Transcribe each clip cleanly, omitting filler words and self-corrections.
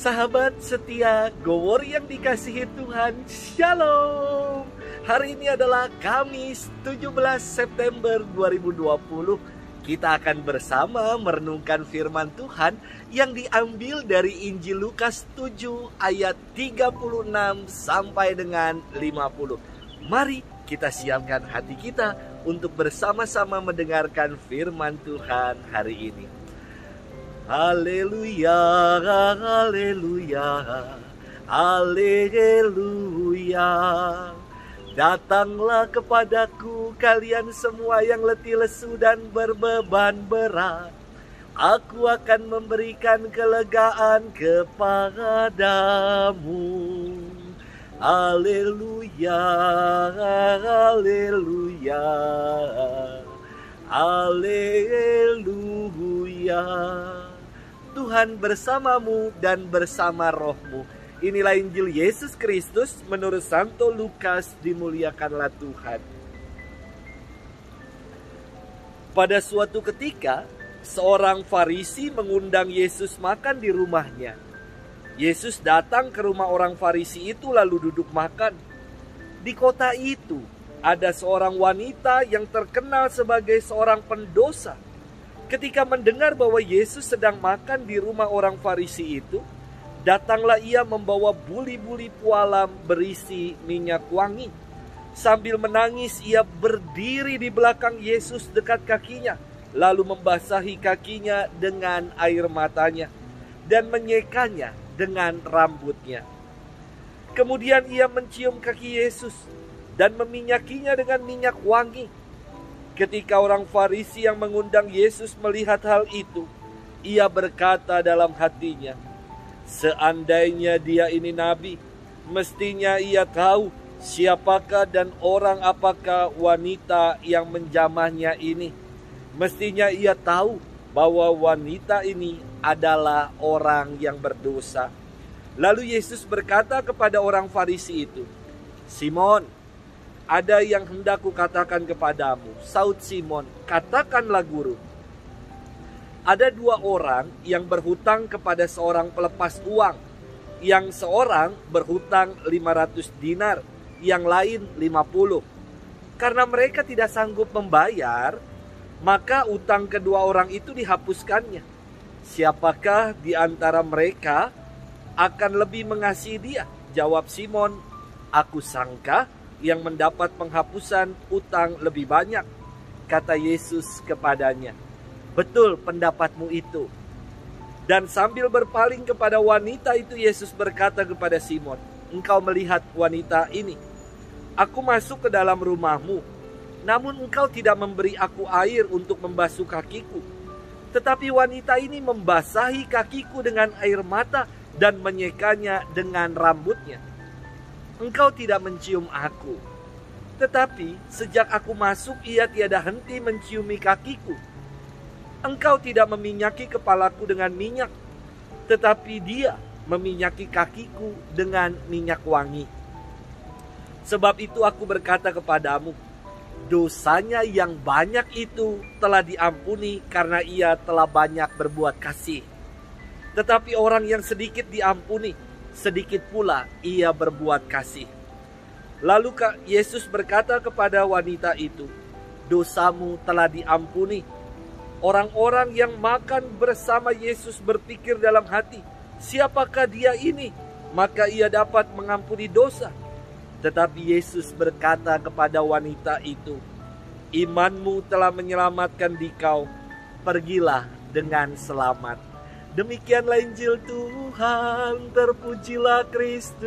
Sahabat setia Gowor yang dikasihi Tuhan, Shalom. Hari ini adalah Kamis 17 September 2020. Kita akan bersama merenungkan firman Tuhan yang diambil dari Injil Lukas 7 ayat 36 sampai dengan 50. Mari kita siapkan hati kita untuk bersama-sama mendengarkan firman Tuhan hari ini. Haleluya, haleluya, haleluya. Datanglah kepadaku kalian semua yang letih lesu dan berbeban berat. Aku akan memberikan kelegaan kepadamu. Haleluya, haleluya, haleluya. Tuhan bersamamu dan bersama rohmu. Inilah Injil Yesus Kristus menurut Santo Lukas. Dimuliakanlah Tuhan. Pada suatu ketika, seorang Farisi mengundang Yesus makan di rumahnya. Yesus datang ke rumah orang Farisi itu lalu duduk makan. Di kota itu ada seorang wanita yang terkenal sebagai seorang pendosa. Ketika mendengar bahwa Yesus sedang makan di rumah orang Farisi itu, datanglah ia membawa buli-buli pualam berisi minyak wangi. Sambil menangis ia berdiri di belakang Yesus dekat kakinya, lalu membasahi kakinya dengan air matanya dan menyekanya dengan rambutnya. Kemudian ia mencium kaki Yesus dan meminyakinya dengan minyak wangi. Ketika orang Farisi yang mengundang Yesus melihat hal itu, ia berkata dalam hatinya, "Seandainya dia ini nabi, mestinya ia tahu siapakah dan orang apakah wanita yang menjamahnya ini. Mestinya ia tahu bahwa wanita ini adalah orang yang berdosa." Lalu Yesus berkata kepada orang Farisi itu, "Simon, ada yang hendak kukatakan kepadamu." Saud Simon, "Katakanlah guru." Ada dua orang yang berhutang kepada seorang pelepas uang. Yang seorang berhutang 500 dinar, yang lain 50. Karena mereka tidak sanggup membayar, maka utang kedua orang itu dihapuskannya. Siapakah di antara mereka akan lebih mengasihi dia? Jawab Simon, "Aku sangka yang mendapat penghapusan utang lebih banyak." Kata Yesus kepadanya, "Betul pendapatmu itu." Dan sambil berpaling kepada wanita itu, Yesus berkata kepada Simon, "Engkau melihat wanita ini? Aku masuk ke dalam rumahmu, namun engkau tidak memberi aku air untuk membasuh kakiku. Tetapi wanita ini membasahi kakiku dengan air mata dan menyekanya dengan rambutnya. Engkau tidak mencium aku, tetapi sejak aku masuk ia tiada henti menciumi kakiku. Engkau tidak meminyaki kepalaku dengan minyak, tetapi dia meminyaki kakiku dengan minyak wangi. Sebab itu aku berkata kepadamu, dosanya yang banyak itu telah diampuni karena ia telah banyak berbuat kasih. Tetapi orang yang sedikit diampuni, sedikit pula ia berbuat kasih." Lalu Yesus berkata kepada wanita itu, "Dosamu telah diampuni." Orang-orang yang makan bersama Yesus berpikir dalam hati, "Siapakah dia ini? Maka ia dapat mengampuni dosa." Tetapi Yesus berkata kepada wanita itu, "Imanmu telah menyelamatkan dikau. Pergilah dengan selamat." Demikianlah Injil Tuhan, terpujilah Kristus.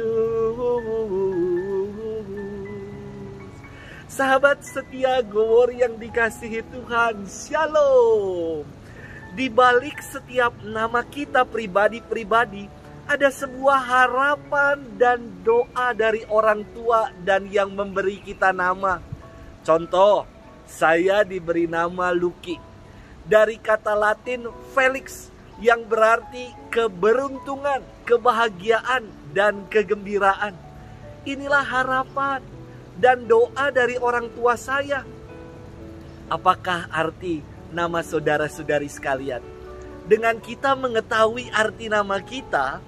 Sahabat setia Gowor yang dikasihi Tuhan, Shalom. Di balik setiap nama kita pribadi-pribadi, ada sebuah harapan dan doa dari orang tua dan yang memberi kita nama. Contoh, saya diberi nama Lucky. Dari kata Latin Felix, yang berarti keberuntungan, kebahagiaan, dan kegembiraan. Inilah harapan dan doa dari orang tua saya. Apakah arti nama saudara-saudari sekalian? Dengan kita mengetahui arti nama kita,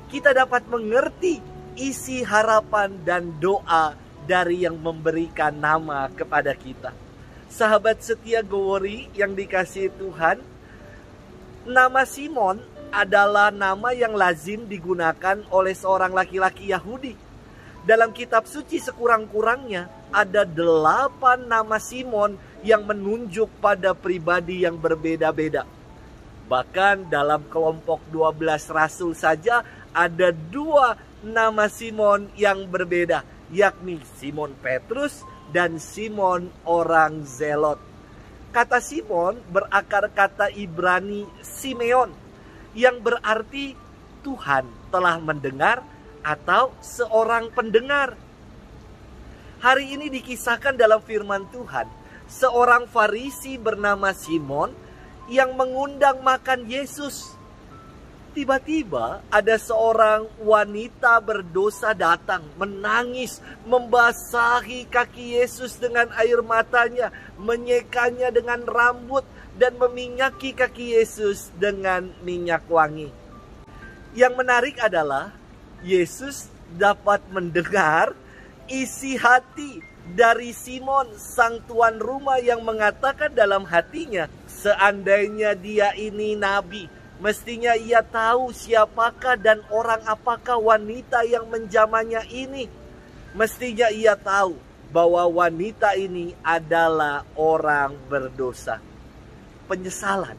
kita dapat mengerti isi harapan dan doa dari yang memberikan nama kepada kita. Sahabat setia Gowori yang dikasihi Tuhan, nama Simon adalah nama yang lazim digunakan oleh seorang laki-laki Yahudi. Dalam kitab suci sekurang-kurangnya ada 8 nama Simon yang menunjuk pada pribadi yang berbeda-beda. Bahkan dalam kelompok 12 rasul saja ada 2 nama Simon yang berbeda, yakni Simon Petrus dan Simon orang Zelot. Kata Simon berakar kata Ibrani Simeon, yang berarti Tuhan telah mendengar atau seorang pendengar. Hari ini dikisahkan dalam firman Tuhan, seorang Farisi bernama Simon yang mengundang makan Yesus. Tiba-tiba ada seorang wanita berdosa datang, menangis, membasahi kaki Yesus dengan air matanya, menyekanya dengan rambut, dan meminyaki kaki Yesus dengan minyak wangi. Yang menarik adalah Yesus dapat mendengar isi hati dari Simon, sang tuan rumah, yang mengatakan dalam hatinya, seandainya dia ini nabi, mestinya ia tahu siapakah dan orang apakah wanita yang menjamahnya ini. Mestinya ia tahu bahwa wanita ini adalah orang berdosa. Penyesalan,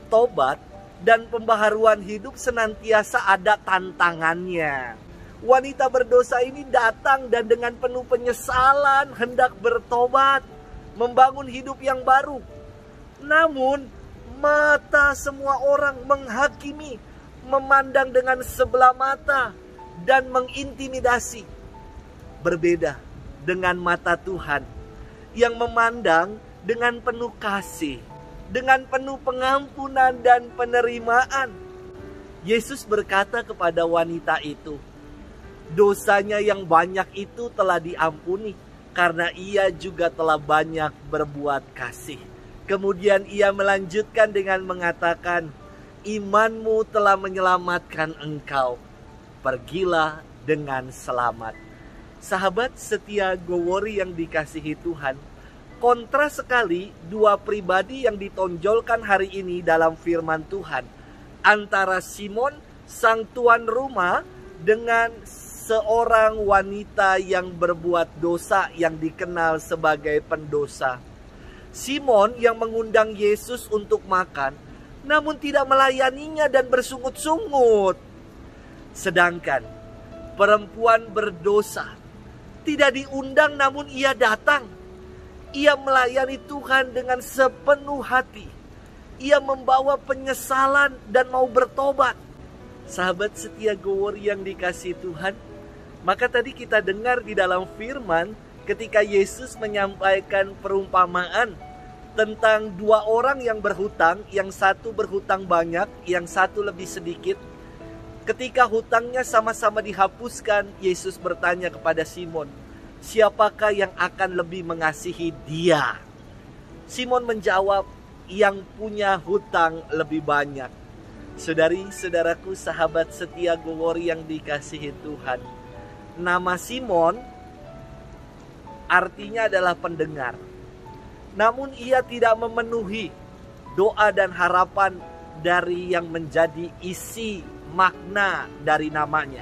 tobat, dan pembaharuan hidup senantiasa ada tantangannya. Wanita berdosa ini datang dan dengan penuh penyesalan hendak bertobat, membangun hidup yang baru. Namun mata semua orang menghakimi, memandang dengan sebelah mata, dan mengintimidasi. Berbeda dengan mata Tuhan yang memandang dengan penuh kasih, dengan penuh pengampunan dan penerimaan. Yesus berkata kepada wanita itu, dosanya yang banyak itu telah diampuni, karena ia juga telah banyak berbuat kasih. Kemudian ia melanjutkan dengan mengatakan, imanmu telah menyelamatkan engkau. Pergilah dengan selamat. Sahabat setia Gowori yang dikasihi Tuhan, kontras sekali 2 pribadi yang ditonjolkan hari ini dalam firman Tuhan, antara Simon, sang tuan rumah, dengan seorang wanita yang berbuat dosa yang dikenal sebagai pendosa. Simon yang mengundang Yesus untuk makan, namun tidak melayaninya dan bersungut-sungut. Sedangkan perempuan berdosa tidak diundang, namun ia datang. Ia melayani Tuhan dengan sepenuh hati. Ia membawa penyesalan dan mau bertobat. Sahabat setia Gowori yang dikasihi Tuhan, maka tadi kita dengar di dalam firman ketika Yesus menyampaikan perumpamaan tentang 2 orang yang berhutang, yang satu berhutang banyak, yang satu lebih sedikit. Ketika hutangnya sama-sama dihapuskan, Yesus bertanya kepada Simon, siapakah yang akan lebih mengasihi dia? Simon menjawab, yang punya hutang lebih banyak. Saudari-saudaraku, sahabat setia Gowori yang dikasihi Tuhan, nama Simon artinya adalah pendengar. Namun ia tidak memenuhi doa dan harapan dari yang menjadi isi makna dari namanya.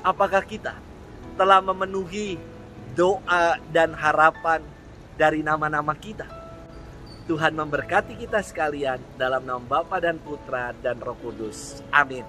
Apakah kita telah memenuhi doa dan harapan dari nama-nama kita? Tuhan memberkati kita sekalian dalam nama Bapa dan Putra dan Roh Kudus. Amin.